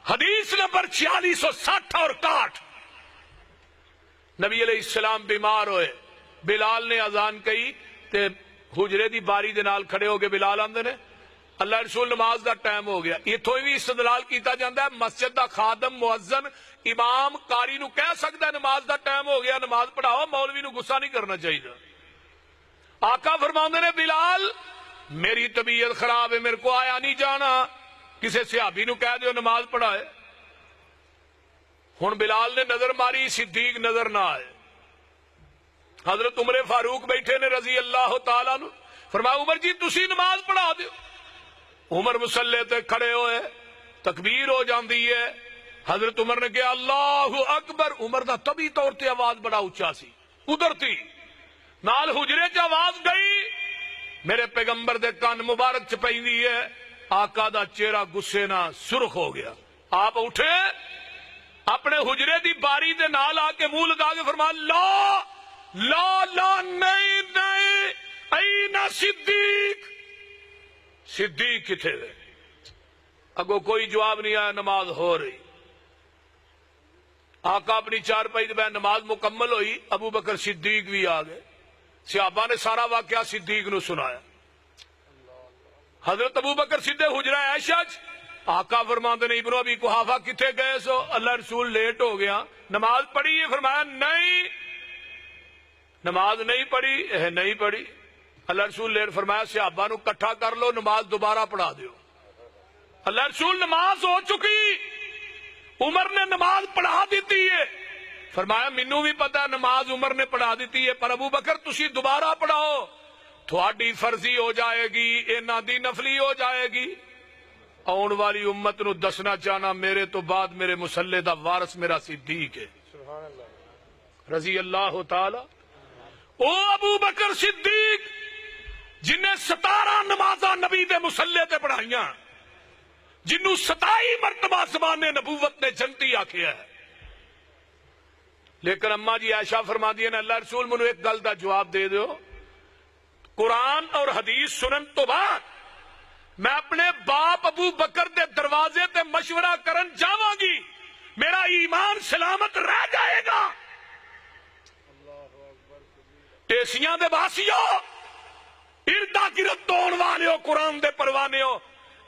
حدیث نمبر 4660 اور 61، نبی علیہ السلام بیمار ہوئے، بلال نے اذان کہی تے حجرے دی باری دے نال کھڑے ہو کے بلال آندے نے اللہ رسول نماز دا ٹائم ہو گیا۔ اتھوں بھی استدلال کیتا جاندہ ہے مسجد دا خادم مؤذن امام قاری نو کہہ سکتا ہے نماز دا ٹائم ہو گیا نماز پڑھاؤ، مولوی نو غصہ نہیں کرنا چاہیے۔ آقا فرماندے نے بلال میری طبیعت خراب ہے، میرے کو آیا نہیں جانا، کسی صحابی نو کہہ دیو نماز پڑھائے۔ ہن بلال نے نظر ماری، صدیق نظر نہ آئے۔ حضرت عمر فاروق بیٹھے نے رضی اللہ تعالیٰ عنہ، فرمایا عمر جی تسی نماز پڑھا دیو۔ عمر مصلی تے کھڑے ہوئے، تکبیر ہو جاندی ہے، حضرت عمر نے کہا اللہ اکبر، عمر دا طبی طور تے آواز بڑا اونچا سی، قدرتی نال حجرے چ آواز گئی، میرے پیغمبر دے کان مبارک چ پیندی ہے، آقا دا چہرہ غصے نہ سرخ ہو گیا۔ آپ اٹھے اپنے حجرے دی باری دے نال آ کے منہ لگا کے فرمایا لا لا لا نہیں نہیں این صدیق، صدیق کتھے گئے؟ اگو کوئی جواب نہیں آیا، نماز ہو رہی۔ آقا اپنی چارپائی دے بیٹھ، نماز مکمل ہوئی، ابو بکر صدیق بھی آ گئے، صحابہ نے سارا واقعہ صدیق نو سنایا۔ حضرت ابو بکر صدیق حجرہ عائشہ، آقا فرماندے نے ابن ابی قحافہ کتھے گئے سو؟ اللہ رسول لیٹ ہو گیا، نماز پڑھی ہے؟ فرمایا نہیں، نماز نہیں پڑھی ہے، نہیں پڑھی۔ اللہ رسول لیٹ، فرمایا صحابہ نو کٹھا کر لو، نماز دوبارہ پڑھا دیو۔ اللہ رسول نماز ہو چکی، عمر نے نماز پڑھا دیتی ہے، فرمایا مینوں بھی پتا نماز عمر نے پڑھا دیتی ہے، پر ابو بکر تسی دوبارہ پڑھاؤ، تھوڑی فرضی ہو جائے گی، انہاں دی نفلی ہو جائے گی۔ آن والی امت نو دسنا چاہنا میرے تو بعد میرے مصلی دا وارث میرا صدیق ہے رضی اللہ تعالی۔ او ابو بکر صدیق جنہیں 17 نمازاں نبی دے مصلی تے پڑھائیاں، جنہوں 27 مرتبہ زبان نبوت نے جنتی آکھیا ہے، لیکن اماں جی عائشہ فرما دی نے اللہ رسول منو ایک گل دا جواب دے دیو، قرآن اور حدیث سنن تو بعد میں اپنے باپ ابو بکر دے دروازے تے مشورہ کرن جاواں گی، میرا ایمان سلامت رہ جائے گا۔ ٹیسیاں دے باسیو، اردا گرد دون والے ہو، قرآن دے پروانے ہو،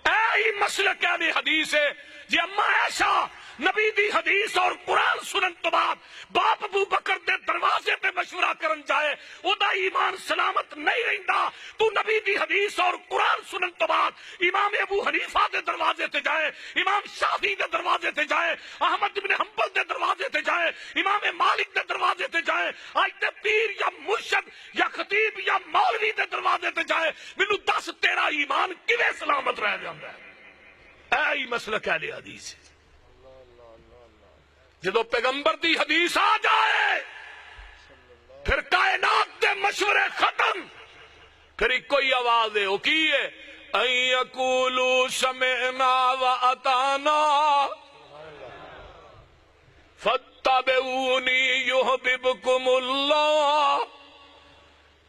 اے مسلک اہل حدیث ہے جی اما ایسا نبی دی حدیث اور قرآن سنن تو بعد باپ ابو بکر دے دروازے تے مشورہ کرن جائے او دا ایمان سلامت نہیں رہندا۔ تو نبی دی حدیث اور قرآن سنن تو بعد امام ابو حنیفہ دے دروازے تے جائے، امام شافعی دے دروازے تے جائے، احمد بن حنبل دے دروازے تے جائے، امام مالک دے دروازے تے جائے، آج تے پیر یا مرشد یا خطیب یا مولوی دے دروازے تے جائے، مینوں دس تیرا ایمان کیویں سلامت رہ جاندا ہے؟ اے مسلک اہل حدیث ہے۔ جدو پیغمبر دی حدیث آ جائے پھر کائنات دے مشورے ختم، پھر ایک کوئی آواز ہے، وہ کی ہے؟ ان یقولوا سمعنا واطعنا فاتبعونی یحببکم اللہ۔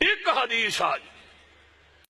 ایک حدیث آج